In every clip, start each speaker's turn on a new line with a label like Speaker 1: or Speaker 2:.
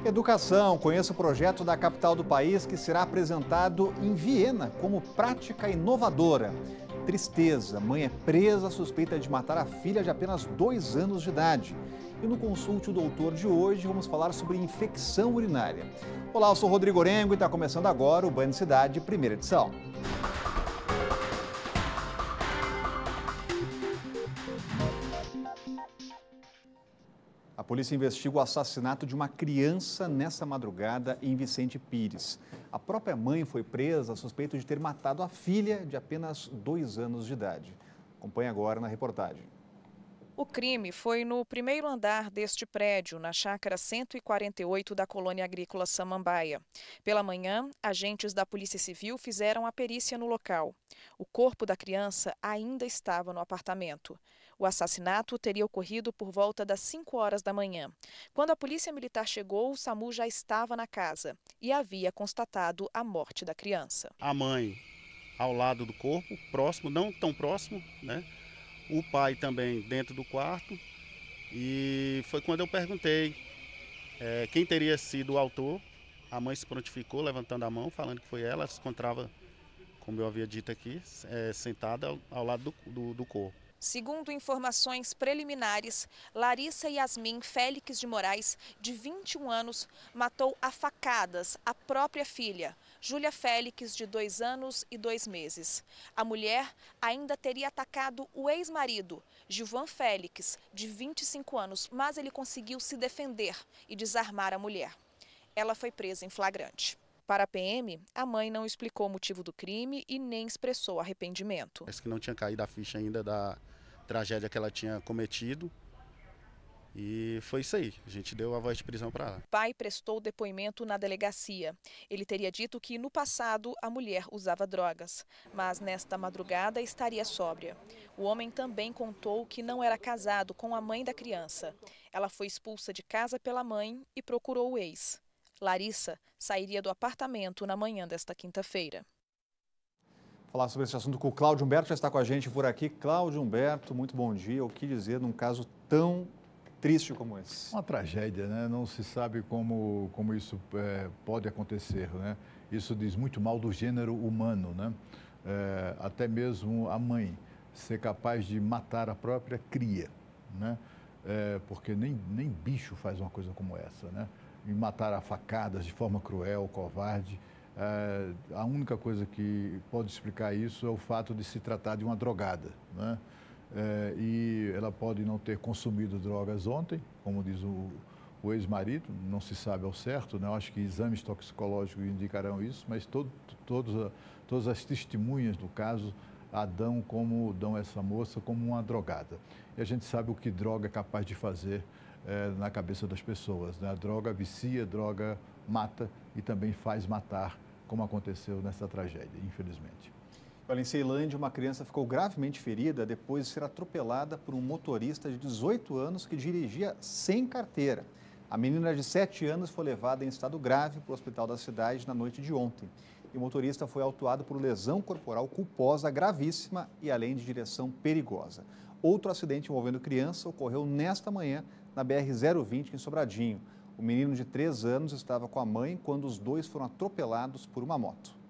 Speaker 1: Educação, conheça o projeto da capital do país que será apresentado em Viena como prática inovadora. Tristeza, mãe é presa suspeita de matar a filha de apenas 2 anos de idade. E no Consulte o Doutor de hoje vamos falar sobre infecção urinária. Olá, eu sou Rodrigo Orengo e está começando agora o Banho de Cidade, primeira edição. A polícia investiga o assassinato de uma criança nessa madrugada em Vicente Pires. A própria mãe foi presa suspeita de ter matado a filha de apenas 2 anos de idade. Acompanhe agora na reportagem.
Speaker 2: O crime foi no primeiro andar deste prédio, na chácara 148 da colônia agrícola Samambaia. Pela manhã, agentes da Polícia Civil fizeram a perícia no local. O corpo da criança ainda estava no apartamento. O assassinato teria ocorrido por volta das 5 horas da manhã. Quando a polícia militar chegou, o SAMU já estava na casa e havia constatado a morte da criança.
Speaker 3: A mãe ao lado do corpo, próximo, não tão próximo, né? O pai também dentro do quarto. E foi quando eu perguntei quem teria sido o autor. A mãe se prontificou, levantando a mão, falando que foi ela. Ela se encontrava, como eu havia dito aqui, sentada ao lado do corpo.
Speaker 2: Segundo informações preliminares, Larissa Yasmin Félix de Moraes, de 21 anos, matou a facadas a própria filha, Júlia Félix, de 2 anos e 2 meses. A mulher ainda teria atacado o ex-marido, Gilvan Félix, de 25 anos, mas ele conseguiu se defender e desarmar a mulher. Ela foi presa em flagrante. Para a PM, a mãe não explicou o motivo do crime e nem expressou arrependimento.
Speaker 3: Parece que não tinha caído a ficha ainda da tragédia que ela tinha cometido. E foi isso aí, a gente deu a voz de prisão para ela.
Speaker 2: O pai prestou depoimento na delegacia. Ele teria dito que no passado a mulher usava drogas, mas nesta madrugada estaria sóbria. O homem também contou que não era casado com a mãe da criança. Ela foi expulsa de casa pela mãe e procurou o ex. Larissa sairia do apartamento na manhã desta quinta-feira.
Speaker 1: Falar sobre esse assunto com o Cláudio Humberto, já está com a gente por aqui. Cláudio Humberto, muito bom dia. O que dizer num caso tão triste como esse?
Speaker 4: Uma tragédia, né? Não se sabe como isso pode acontecer, né? Isso diz muito mal do gênero humano, né? Até mesmo a mãe ser capaz de matar a própria cria, né? Porque nem bicho faz uma coisa como essa, né? E matar a facadas de forma cruel, covarde. A única coisa que pode explicar isso é o fato de se tratar de uma drogada, né? E ela pode não ter consumido drogas ontem, como diz o ex-marido, não se sabe ao certo, né? Eu acho que exames toxicológicos indicarão isso, mas todas as testemunhas do caso dão essa moça como uma drogada. E a gente sabe o que droga é capaz de fazer na cabeça das pessoas, né? A droga vicia, a droga mata e também faz matar, como aconteceu nessa tragédia, infelizmente.
Speaker 1: Olha, em Ceilândia, uma criança ficou gravemente ferida depois de ser atropelada por um motorista de 18 anos que dirigia sem carteira. A menina de 7 anos foi levada em estado grave para o hospital da cidade na noite de ontem. E o motorista foi autuado por lesão corporal culposa gravíssima e além de direção perigosa. Outro acidente envolvendo criança ocorreu nesta manhã na BR-020 em Sobradinho. O menino de 3 anos estava com a mãe quando os dois foram atropelados por uma moto.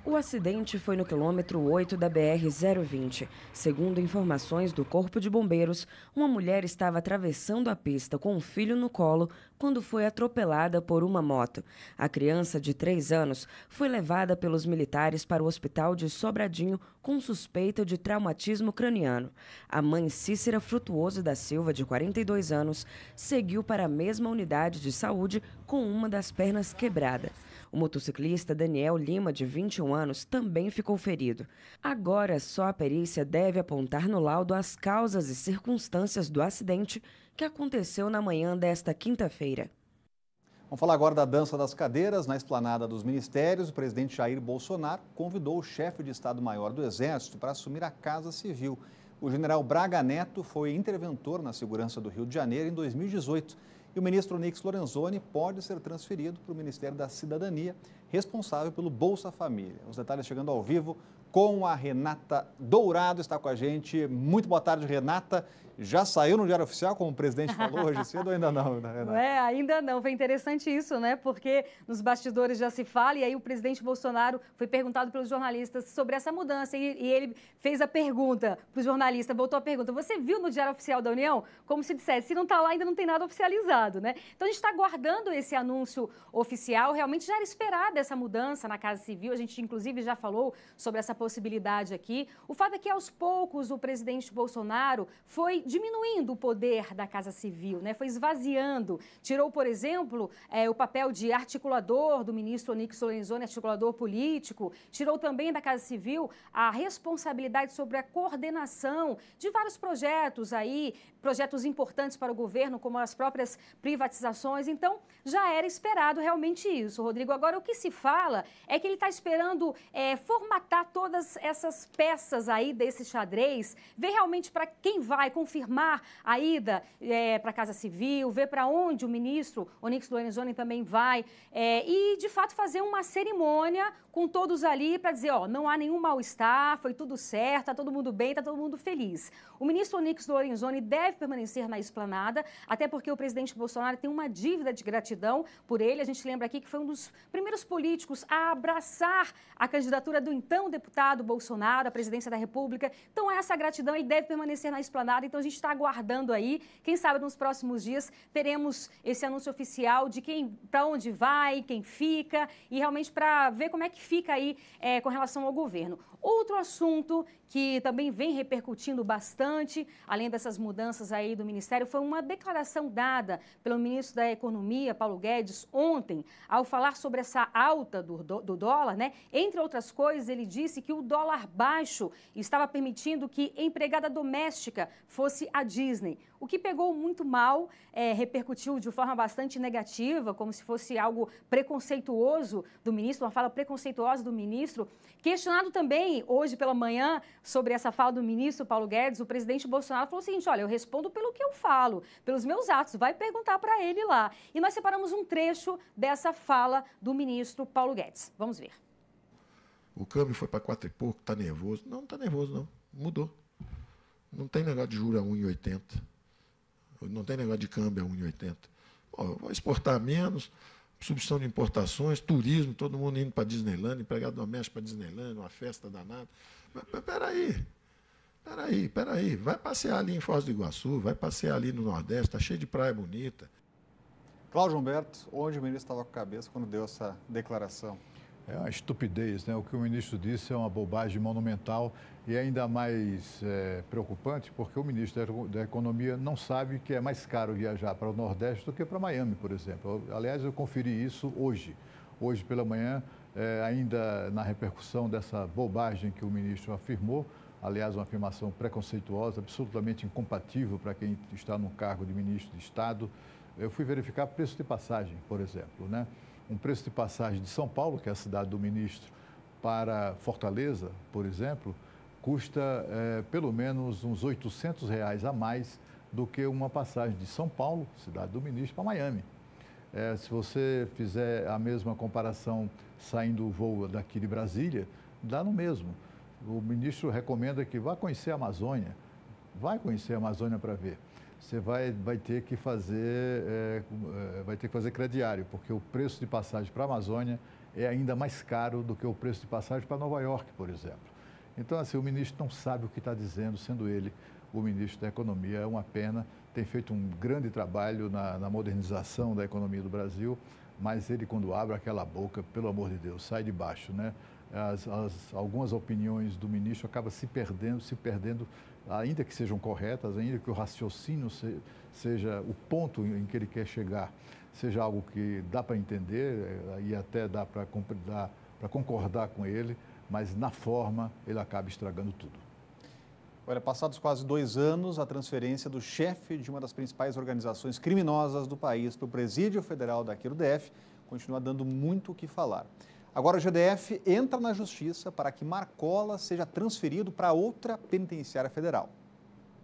Speaker 5: O acidente foi no quilômetro 8 da BR-020. Segundo informações do Corpo de Bombeiros, uma mulher estava atravessando a pista com um filho no colo quando foi atropelada por uma moto. A criança de 3 anos foi levada pelos militares para o hospital de Sobradinho com suspeita de traumatismo craniano. A mãe Cícera Frutuoso da Silva, de 42 anos, seguiu para a mesma unidade de saúde com uma das pernas quebrada. O motociclista Daniel Lima, de 21 anos, também ficou ferido. Agora, só a perícia deve apontar no laudo as causas e circunstâncias do acidente que aconteceu na manhã desta quinta-feira.
Speaker 1: Vamos falar agora da dança das cadeiras. Na esplanada dos ministérios, o presidente Jair Bolsonaro convidou o chefe de Estado-Maior do Exército para assumir a Casa Civil. O general Braga Neto foi interventor na segurança do Rio de Janeiro em 2018. E o ministro Onyx Lorenzoni pode ser transferido para o Ministério da Cidadania, responsável pelo Bolsa Família. Os detalhes chegando ao vivo com a Renata Dourado, está com a gente. Muito boa tarde, Renata. Já saiu no Diário Oficial, como o presidente falou hoje cedo, ou ainda não, Renata?
Speaker 6: Ainda não. Foi interessante isso, né? Porque nos bastidores já se fala, e aí o presidente Bolsonaro foi perguntado pelos jornalistas sobre essa mudança, e ele fez a pergunta para o jornalista, voltou a pergunta: você viu no Diário Oficial da União? Como se dissesse, se não está lá, ainda não tem nada oficializado, né? Então a gente está aguardando esse anúncio oficial. Realmente já era esperada essa mudança na Casa Civil, a gente inclusive já falou sobre essa possibilidade aqui. O fato é que aos poucos o presidente Bolsonaro foi diminuindo o poder da Casa Civil, né? Foi esvaziando. Tirou, por exemplo, o papel de articulador do ministro Onyx Lorenzoni, articulador político. Tirou também da Casa Civil a responsabilidade sobre a coordenação de vários projetos aí, projetos importantes para o governo, como as próprias privatizações. Então, já era esperado realmente isso, Rodrigo. Agora, o que se fala é que ele está esperando formatar todas essas peças aí desse xadrez, ver realmente para quem vai confirmar a ida para a Casa Civil, ver para onde o ministro Onyx Lorenzoni também vai e, de fato, fazer uma cerimônia com todos ali para dizer, não há nenhum mal-estar, foi tudo certo, está todo mundo bem, está todo mundo feliz. O ministro Onyx Lorenzoni deve permanecer na esplanada, até porque o presidente Bolsonaro tem uma dívida de gratidão por ele. A gente lembra aqui que foi um dos primeiros políticos a abraçar a candidatura do então deputado Bolsonaro à presidência da República. Então, essa gratidão, ele deve permanecer na esplanada. Então, a gente está aguardando aí. Quem sabe nos próximos dias teremos esse anúncio oficial de para onde vai, quem fica, e realmente para ver como é que fica aí com relação ao governo. Outro assunto que também vem repercutindo bastante, além dessas mudanças aí do Ministério, foi uma declaração dada pelo ministro da Economia, Paulo Guedes, ontem, ao falar sobre essa alta do dólar, né? Entre outras coisas, ele disse que o dólar baixo estava permitindo que empregada doméstica fosse a Disney, o que pegou muito mal, repercutiu de forma bastante negativa, como se fosse algo preconceituoso do ministro, uma fala preconceituosa do ministro. Questionado também hoje pela manhã sobre essa fala do ministro Paulo Guedes, o presidente Bolsonaro falou o seguinte: olha, eu respondo pelo que eu falo, pelos meus atos, vai perguntar para ele lá. E nós separamos um trecho dessa fala do ministro Paulo Guedes. Vamos ver.
Speaker 7: O câmbio foi para 4 e pouco, está nervoso. Não está nervoso, não. Mudou. Não tem negócio de juros a 1,80. Não tem negócio de câmbio a 1,80. Vou exportar menos, substituição de importações, turismo, todo mundo indo para Disneyland, empregado doméstico para Disneyland, uma festa danada. Mas peraí. Vai passear ali em Foz do Iguaçu, vai passear ali no Nordeste, está cheio de praia bonita.
Speaker 1: Cláudio Humberto, onde o ministro estava com a cabeça quando deu essa declaração?
Speaker 4: É uma estupidez, né? O que o ministro disse é uma bobagem monumental e ainda mais preocupante porque o ministro da Economia não sabe que é mais caro viajar para o Nordeste do que para Miami, por exemplo. Aliás, eu conferi isso hoje pela manhã, ainda na repercussão dessa bobagem que o ministro afirmou, aliás, uma afirmação preconceituosa, absolutamente incompatível para quem está no cargo de ministro de Estado. Eu fui verificar preço de passagem, por exemplo, né? Um preço de passagem de São Paulo, que é a cidade do ministro, para Fortaleza, por exemplo, custa pelo menos uns R$800 a mais do que uma passagem de São Paulo, cidade do ministro, para Miami. Se você fizer a mesma comparação saindo o voo daqui de Brasília, dá no mesmo. O ministro recomenda que vá conhecer a Amazônia. Vai conhecer a Amazônia para ver. Você vai ter que fazer crediário, porque o preço de passagem para a Amazônia é ainda mais caro do que o preço de passagem para Nova York, por exemplo. Então, assim, o ministro não sabe o que está dizendo, sendo ele o ministro da Economia. É uma pena, tem feito um grande trabalho na modernização da economia do Brasil, mas ele, quando abre aquela boca, pelo amor de Deus, sai de baixo, né? Algumas opiniões do ministro acabam se perdendo, ainda que sejam corretas, ainda que o raciocínio seja o ponto em que ele quer chegar, seja algo que dá para entender e até dá para concordar com ele, mas na forma ele acaba estragando tudo.
Speaker 1: Olha, passados quase 2 anos, a transferência do chefe de uma das principais organizações criminosas do país para o Presídio Federal daqui do DF continua dando muito o que falar. Agora o GDF entra na justiça para que Marcola seja transferido para outra penitenciária federal.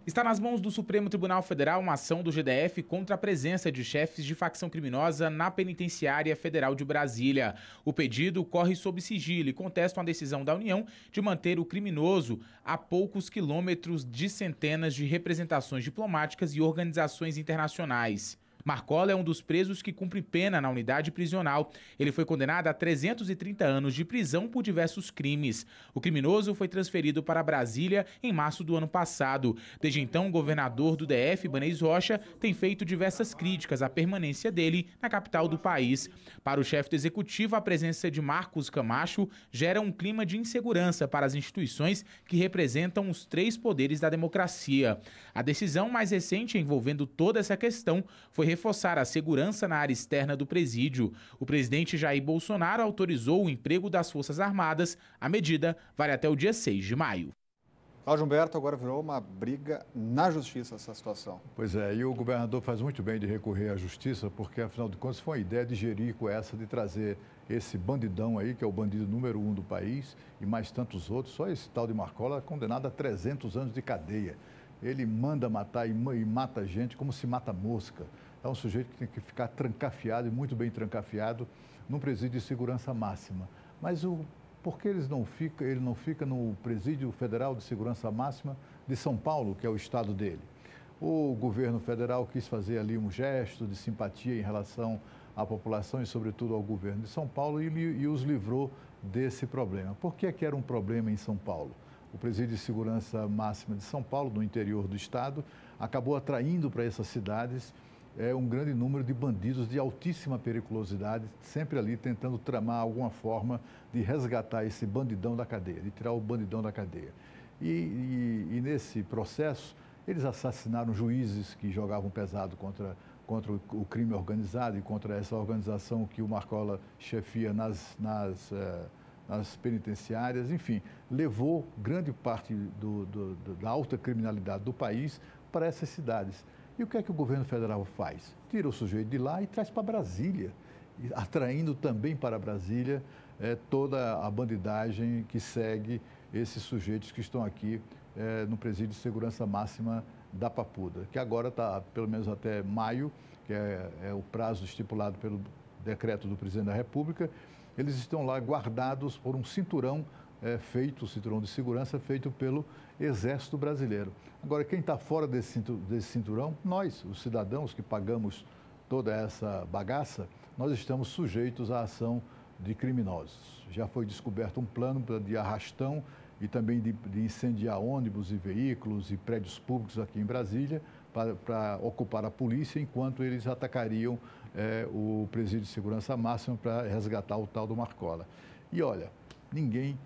Speaker 8: Está nas mãos do Supremo Tribunal Federal uma ação do GDF contra a presença de chefes de facção criminosa na Penitenciária Federal de Brasília. O pedido corre sob sigilo e contesta uma decisão da União de manter o criminoso a poucos quilômetros de centenas de representações diplomáticas e organizações internacionais. Marcola é um dos presos que cumpre pena na unidade prisional. Ele foi condenado a 330 anos de prisão por diversos crimes. O criminoso foi transferido para Brasília em março do ano passado. Desde então, o governador do DF, Ibanez Rocha, tem feito diversas críticas à permanência dele na capital do país. Para o chefe do executivo, a presença de Marcos Camacho gera um clima de insegurança para as instituições que representam os três poderes da democracia. A decisão mais recente envolvendo toda essa questão foi reforçar a segurança na área externa do presídio. O presidente Jair Bolsonaro autorizou o emprego das Forças Armadas. A medida vale até o dia 6 de maio.
Speaker 1: Cláudio Humberto, agora virou uma briga na justiça essa situação.
Speaker 4: Pois é, e o governador faz muito bem de recorrer à justiça, porque afinal de contas foi uma ideia de Jerico essa de trazer esse bandidão aí, que é o bandido número 1 do país, e mais tantos outros. Só esse tal de Marcola é condenado a 300 anos de cadeia. Ele manda matar e mata gente como se mata mosca. É um sujeito que tem que ficar trancafiado, e muito bem trancafiado, num presídio de segurança máxima. Mas por que ele não fica no Presídio Federal de Segurança Máxima de São Paulo, que é o estado dele? O governo federal quis fazer ali um gesto de simpatia em relação à população e, sobretudo, ao governo de São Paulo e os livrou desse problema. Por que era um problema em São Paulo? O Presídio de Segurança Máxima de São Paulo, no interior do estado, acabou atraindo para essas cidades um grande número de bandidos de altíssima periculosidade, sempre ali tentando tramar alguma forma de resgatar esse bandidão da cadeia, de tirar o bandidão da cadeia. E nesse processo, eles assassinaram juízes que jogavam pesado contra o crime organizado e contra essa organização que o Marcola chefia nas penitenciárias, enfim, levou grande parte da alta criminalidade do país para essas cidades. E o que é que o governo federal faz? Tira o sujeito de lá e traz para Brasília, atraindo também para Brasília toda a bandidagem que segue esses sujeitos que estão aqui no Presídio de Segurança Máxima da Papuda, que agora está pelo menos até maio, que é o prazo estipulado pelo decreto do presidente da República. Eles estão lá guardados por um cinturão um cinturão de segurança feito pelo Exército Brasileiro. Agora, quem está fora desse cinturão? Nós, os cidadãos que pagamos toda essa bagaça, nós estamos sujeitos à ação de criminosos. Já foi descoberto um plano de arrastão e também de incendiar ônibus e veículos e prédios públicos aqui em Brasília para ocupar a polícia, enquanto eles atacariam o Presídio de Segurança Máxima para resgatar o tal do Marcola. E olha, ninguém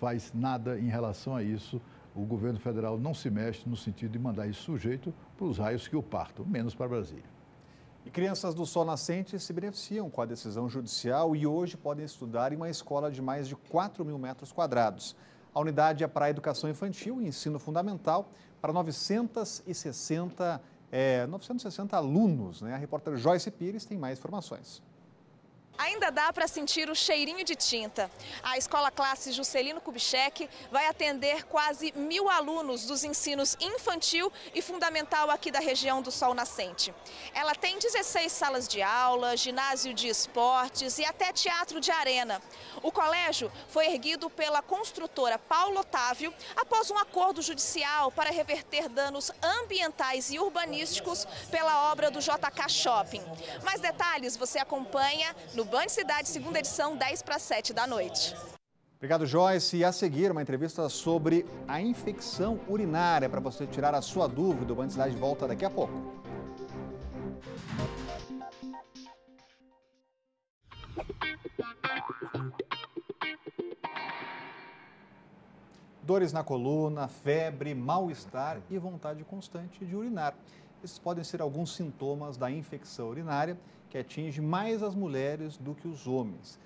Speaker 4: faz nada em relação a isso. O governo federal não se mexe no sentido de mandar esse sujeito para os raios que o partam, menos para Brasília.
Speaker 1: E crianças do Sol Nascente se beneficiam com a decisão judicial e hoje podem estudar em uma escola de mais de 4.000 metros quadrados. A unidade é para a educação infantil e ensino fundamental para 960 alunos, né? A repórter Joyce Pires tem mais informações.
Speaker 2: Ainda dá para sentir o cheirinho de tinta. A Escola Classe Juscelino Kubitschek vai atender quase 1.000 alunos dos ensinos infantil e fundamental aqui da região do Sol Nascente. Ela tem 16 salas de aula, ginásio de esportes e até teatro de arena. O colégio foi erguido pela construtora Paulo Otávio após um acordo judicial para reverter danos ambientais e urbanísticos pela obra do JK Shopping. Mais detalhes você acompanha no Band Cidade, segunda edição, 6:50 da noite.
Speaker 1: Obrigado, Joyce. E a seguir, uma entrevista sobre a infecção urinária, para você tirar a sua dúvida. O Band Cidade volta daqui a pouco. Dores na coluna, febre, mal-estar e vontade constante de urinar. Esses podem ser alguns sintomas da infecção urinária, que atinge mais as mulheres do que os homens.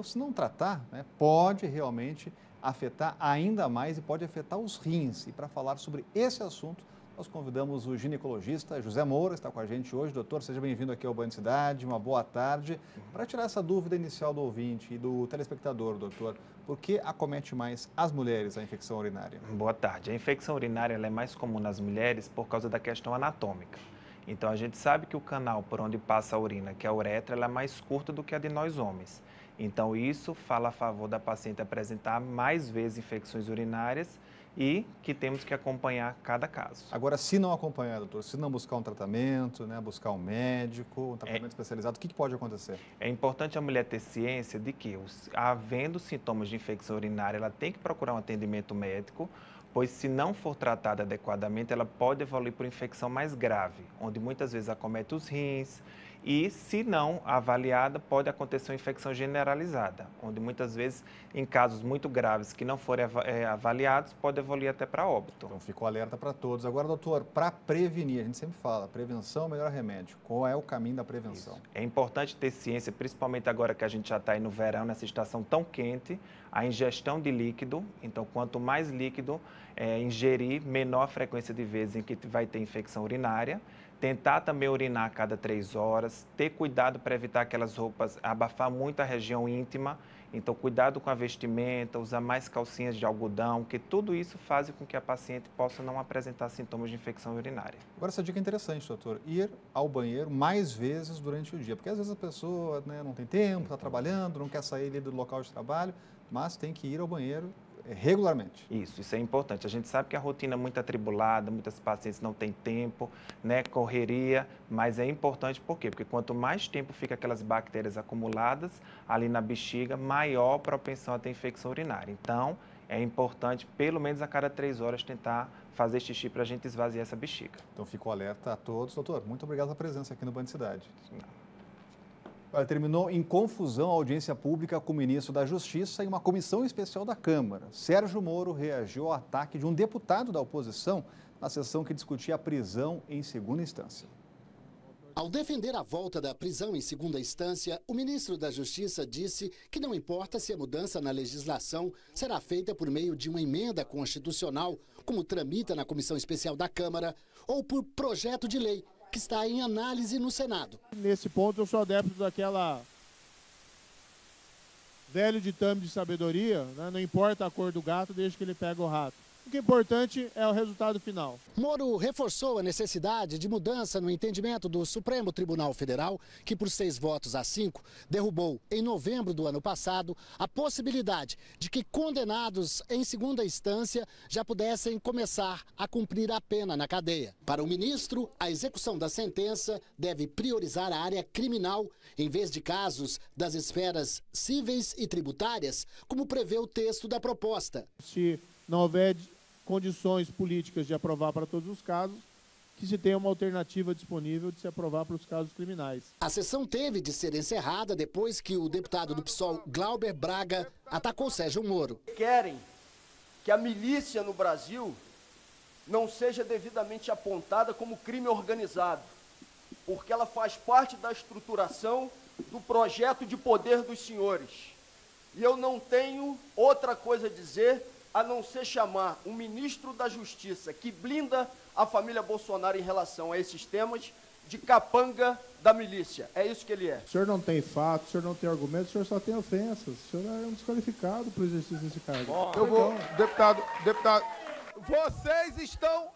Speaker 1: Se não tratar, né, pode realmente afetar ainda mais e pode afetar os rins. E para falar sobre esse assunto, nós convidamos o ginecologista José Moura, que está com a gente hoje. Doutor, seja bem-vindo aqui ao Band Cidade, uma boa tarde. Para tirar essa dúvida inicial do ouvinte e do telespectador, doutor, por que acomete mais as mulheres a infecção urinária?
Speaker 9: Boa tarde. A infecção urinária ela é mais comum nas mulheres por causa da questão anatômica. Então, a gente sabe que o canal por onde passa a urina, que é a uretra, ela é mais curta do que a de nós homens. Então, isso fala a favor da paciente apresentar mais vezes infecções urinárias e que temos que acompanhar cada caso.
Speaker 1: Agora, se não acompanhar, doutor, se não buscar um tratamento, né, buscar um médico, um tratamento especializado, o que pode acontecer?
Speaker 9: É importante a mulher ter ciência de que, havendo sintomas de infecção urinária, ela tem que procurar um atendimento médico, pois se não for tratada adequadamente, ela pode evoluir para uma infecção mais grave, onde muitas vezes acomete os rins, e, se não avaliada, pode acontecer uma infecção generalizada, onde muitas vezes, em casos muito graves que não forem avaliados, pode evoluir até para óbito.
Speaker 1: Então, ficou alerta para todos. Agora, doutor, para prevenir, a gente sempre fala, prevenção é o melhor remédio. Qual é o caminho da prevenção?
Speaker 9: Isso. É importante ter ciência, principalmente agora que a gente já está aí no verão, nessa estação tão quente, a ingestão de líquido. Então, quanto mais líquido ingerir, menor a frequência de vezes em que vai ter infecção urinária. Tentar também urinar a cada 3 horas, ter cuidado para evitar aquelas roupas, abafar muito a região íntima, então cuidado com a vestimenta, usar mais calcinhas de algodão, que tudo isso faz com que a paciente possa não apresentar sintomas de infecção urinária.
Speaker 1: Agora, essa dica é interessante, doutor, ir ao banheiro mais vezes durante o dia, porque às vezes a pessoa não tem tempo, está trabalhando, não quer sair ali do local de trabalho, mas tem que ir ao banheiro regularmente.
Speaker 9: Isso é importante. A gente sabe que a rotina é muito atribulada, muitas pacientes não têm tempo, correria, mas é importante por quê? Porque quanto mais tempo fica aquelas bactérias acumuladas ali na bexiga, maior a propensão a ter infecção urinária. Então, é importante, pelo menos a cada 3 horas, tentar fazer xixi para a gente esvaziar essa bexiga.
Speaker 1: Então, fico alerta a todos. Doutor, muito obrigado pela presença aqui no Band Cidade. Terminou em confusão a audiência pública com o ministro da Justiça e uma comissão especial da Câmara. Sérgio Moro reagiu ao ataque de um deputado da oposição na sessão que discutia a prisão em segunda instância.
Speaker 10: Ao defender a volta da prisão em segunda instância, o ministro da Justiça disse que não importa se a mudança na legislação será feita por meio de uma emenda constitucional, como tramita na comissão especial da Câmara, ou por projeto de lei, que está em análise no Senado.
Speaker 11: Nesse ponto eu sou adepto daquela velho ditame de sabedoria, não importa a cor do gato, desde que ele pega o rato. O que é importante é o resultado final.
Speaker 10: Moro reforçou a necessidade de mudança no entendimento do Supremo Tribunal Federal, que por 6 votos a 5 derrubou, em novembro do ano passado, a possibilidade de que condenados em segunda instância já pudessem começar a cumprir a pena na cadeia. Para o ministro, a execução da sentença deve priorizar a área criminal, em vez de casos das esferas cíveis e tributárias, como prevê o texto da proposta.
Speaker 11: Se não houver condições políticas de aprovar para todos os casos, que se tenha uma alternativa disponível de se aprovar para os casos criminais.
Speaker 10: A sessão teve de ser encerrada depois que o deputado do PSOL, Glauber Braga, atacou Sérgio Moro.
Speaker 12: Querem que a milícia no Brasil não seja devidamente apontada como crime organizado, porque ela faz parte da estruturação do projeto de poder dos senhores. E eu não tenho outra coisa a dizer a não ser chamar um ministro da Justiça que blinda a família Bolsonaro em relação a esses temas de capanga da milícia. É isso que ele é.
Speaker 11: O senhor não tem fato, o senhor não tem argumentos, o senhor só tem ofensas. O senhor é um desqualificado para o exercício desse cargo.
Speaker 12: Bom,
Speaker 11: eu vou,
Speaker 12: deputado, vocês estão,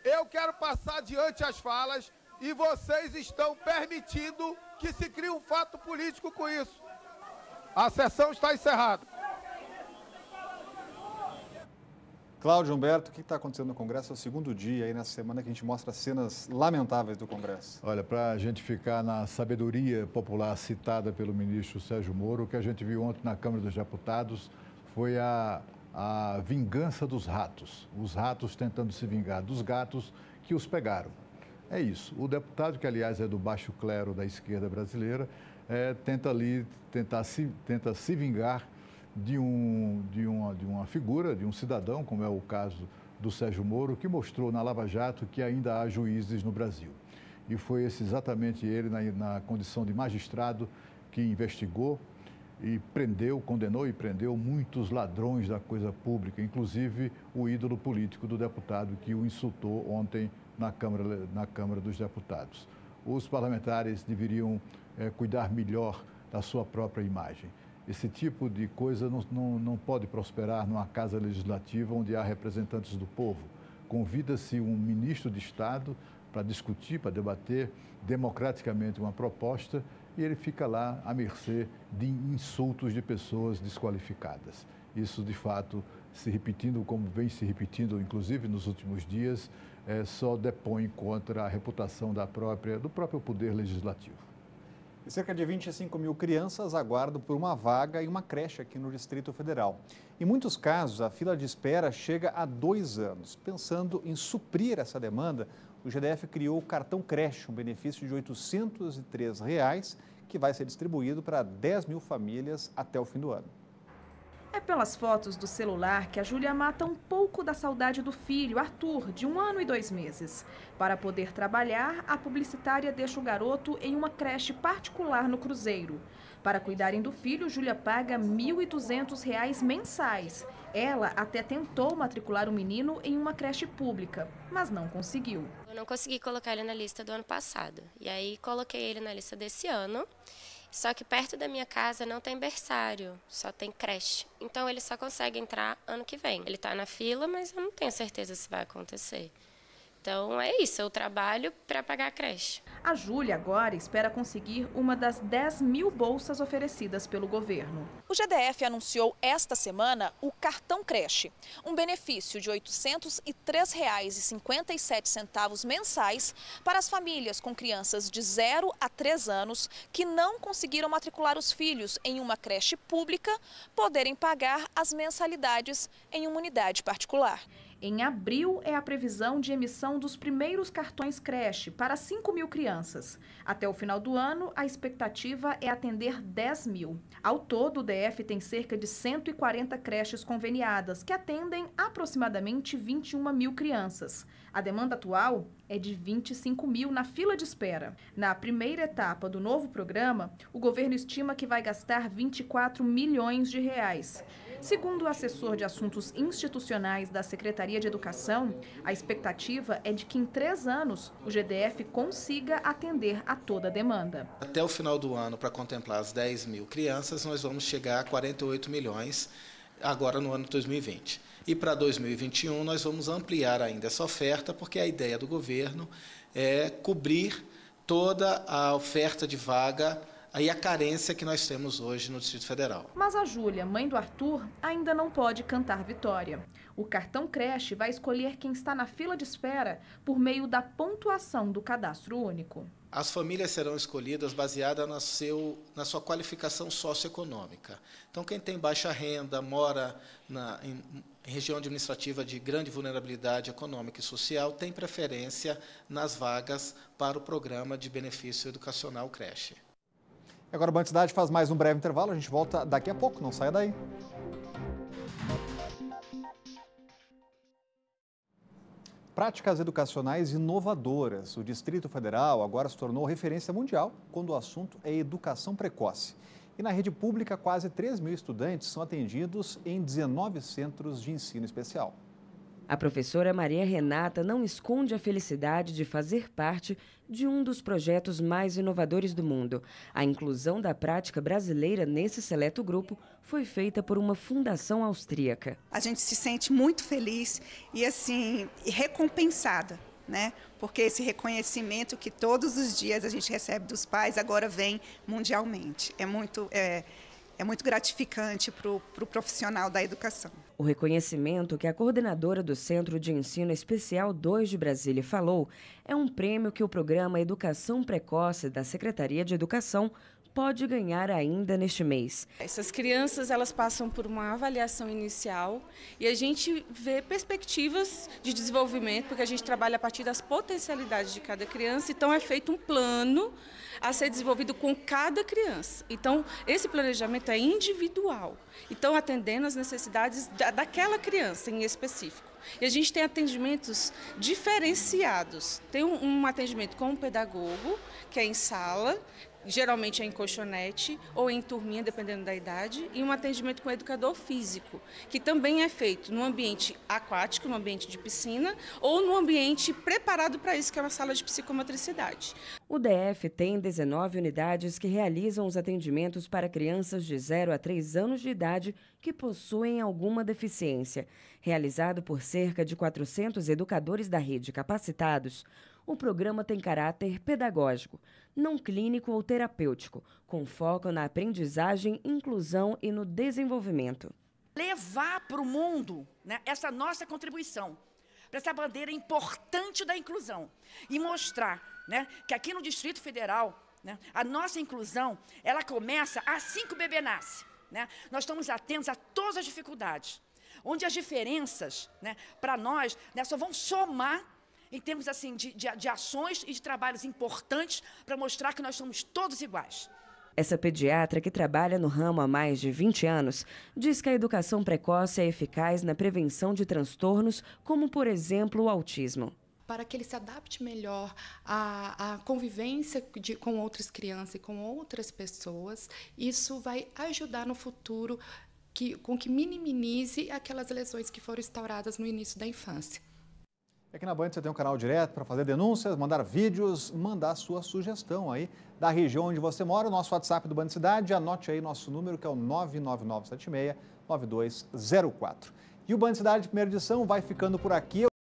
Speaker 12: eu quero passar adiante as falas e vocês estão permitindo que se crie um fato político com isso. A sessão está encerrada.
Speaker 1: Cláudio Humberto, o que está acontecendo no Congresso? É o segundo dia aí nessa semana que a gente mostra cenas lamentáveis do Congresso.
Speaker 4: Olha, para a gente ficar na sabedoria popular citada pelo ministro Sérgio Moro, o que a gente viu ontem na Câmara dos Deputados foi a vingança dos ratos. Os ratos tentando se vingar dos gatos que os pegaram. É isso. O deputado, que aliás é do baixo clero da esquerda brasileira, tenta se vingar de uma figura, de um cidadão, como é o caso do Sérgio Moro, que mostrou na Lava Jato que ainda há juízes no Brasil. E foi exatamente ele, na condição de magistrado, que investigou, e condenou e prendeu muitos ladrões da coisa pública, inclusive o ídolo político do deputado que o insultou ontem na Câmara dos Deputados. Os parlamentares deveriam cuidar melhor da sua própria imagem. Esse tipo de coisa não pode prosperar numa casa legislativa onde há representantes do povo. Convida-se um ministro de Estado para discutir, para debater democraticamente uma proposta e ele fica lá à mercê de insultos de pessoas desqualificadas. Isso, de fato, se repetindo como vem se repetindo, inclusive nos últimos dias, só depõe contra a reputação do próprio Poder Legislativo.
Speaker 1: E cerca de 25 mil crianças aguardam por uma vaga em uma creche aqui no Distrito Federal. Em muitos casos, a fila de espera chega a 2 anos. Pensando em suprir essa demanda, o GDF criou o Cartão Creche, um benefício de R$ 803, que vai ser distribuído para 10 mil famílias até o fim do ano.
Speaker 2: É pelas fotos do celular que a Júlia mata um pouco da saudade do filho, Arthur, de 1 ano e 2 meses. Para poder trabalhar, a publicitária deixa o garoto em uma creche particular no Cruzeiro. Para cuidarem do filho, Júlia paga R$ 1.200 mensais. Ela até tentou matricular o menino em uma creche pública, mas não conseguiu.
Speaker 13: Eu não consegui colocar ele na lista do ano passado. E aí coloquei ele na lista desse ano. Só que perto da minha casa não tem berçário, só tem creche. Então ele só consegue entrar ano que vem. Ele está na fila, mas eu não tenho certeza se vai acontecer. Então é isso, eu trabalho para pagar a creche.
Speaker 2: A Júlia agora espera conseguir uma das 10 mil bolsas oferecidas pelo governo. O GDF anunciou esta semana o Cartão Creche, um benefício de R$ 803,57 mensais para as famílias com crianças de 0 a 3 anos que não conseguiram matricular os filhos em uma creche pública, poderem pagar as mensalidades em uma unidade particular. Em abril é a previsão de emissão dos primeiros cartões creche para 5 mil crianças. Até o final do ano, a expectativa é atender 10 mil. Ao todo, o DF tem cerca de 140 creches conveniadas, que atendem aproximadamente 21 mil crianças. A demanda atual é de 25 mil na fila de espera. Na primeira etapa do novo programa, o governo estima que vai gastar 24 milhões de reais. Segundo o assessor de assuntos institucionais da Secretaria de Educação, a expectativa é de que em 3 anos o GDF consiga atender a toda a demanda.
Speaker 14: Até o final do ano, para contemplar as 10 mil crianças, nós vamos chegar a 48 milhões agora no ano de 2020. E para 2021 nós vamos ampliar ainda essa oferta, porque a ideia do governo é cobrir toda a oferta de vaga e a carência que nós temos hoje no Distrito Federal.
Speaker 2: Mas a Júlia, mãe do Arthur, ainda não pode cantar vitória. O Cartão Creche vai escolher quem está na fila de espera por meio da pontuação do cadastro único.
Speaker 14: As famílias serão escolhidas baseadas na sua qualificação socioeconômica. Então, quem tem baixa renda, mora em região administrativa de grande vulnerabilidade econômica e social, tem preferência nas vagas para o programa de benefício educacional creche.
Speaker 1: Agora o Band Cidade faz mais um breve intervalo, a gente volta daqui a pouco, não saia daí. Práticas educacionais inovadoras. O Distrito Federal agora se tornou referência mundial quando o assunto é educação precoce. E na rede pública, quase 3 mil estudantes são atendidos em 19 centros de ensino especial.
Speaker 5: A professora Maria Renata não esconde a felicidade de fazer parte de um dos projetos mais inovadores do mundo. A inclusão da prática brasileira nesse seleto grupo foi feita por uma fundação austríaca.
Speaker 15: A gente se sente muito feliz e assim recompensada, né? Porque esse reconhecimento que todos os dias a gente recebe dos pais agora vem mundialmente. É muito gratificante para o profissional da educação.
Speaker 5: O reconhecimento que a coordenadora do Centro de Ensino Especial 2 de Brasília falou é um prêmio que o programa Educação Precoce da Secretaria de Educação pode ganhar ainda neste mês.
Speaker 16: Essas crianças, elas passam por uma avaliação inicial e a gente vê perspectivas de desenvolvimento, porque a gente trabalha a partir das potencialidades de cada criança, então é feito um plano a ser desenvolvido com cada criança. Então, esse planejamento é individual, então atendendo às necessidades daquela criança em específico. E a gente tem atendimentos diferenciados. Tem um atendimento com um pedagogo, que é em sala, geralmente é em colchonete ou em turminha, dependendo da idade, e um atendimento com educador físico, que também é feito no ambiente aquático, no ambiente de piscina, ou no ambiente preparado para isso, que é uma sala de psicomotricidade.
Speaker 5: O DF tem 19 unidades que realizam os atendimentos para crianças de 0 a 3 anos de idade que possuem alguma deficiência. Realizado por cerca de 400 educadores da rede capacitados, o programa tem caráter pedagógico, não clínico ou terapêutico, com foco na aprendizagem, inclusão e no desenvolvimento.
Speaker 17: Levar para o mundo, né, essa nossa contribuição, para essa bandeira importante da inclusão e mostrar, né, que aqui no Distrito Federal, né, a nossa inclusão, ela começa assim que o bebê nasce. Né? Nós estamos atentos a todas as dificuldades, onde as diferenças, né, para nós, né, só vão somar em termos assim, de ações e de trabalhos importantes para mostrar que nós somos todos iguais.
Speaker 5: Essa pediatra, que trabalha no ramo há mais de 20 anos, diz que a educação precoce é eficaz na prevenção de transtornos, como, por exemplo, o autismo.
Speaker 18: Para que ele se adapte melhor à convivência com outras crianças e com outras pessoas, isso vai ajudar no futuro com que minimize aquelas lesões que foram instauradas no início da infância.
Speaker 1: Aqui na Band você tem um canal direto para fazer denúncias, mandar vídeos, mandar sua sugestão aí da região onde você mora. O nosso WhatsApp do Band Cidade, anote aí nosso número, que é o 99976-9204. E o Band Cidade, primeira edição, vai ficando por aqui.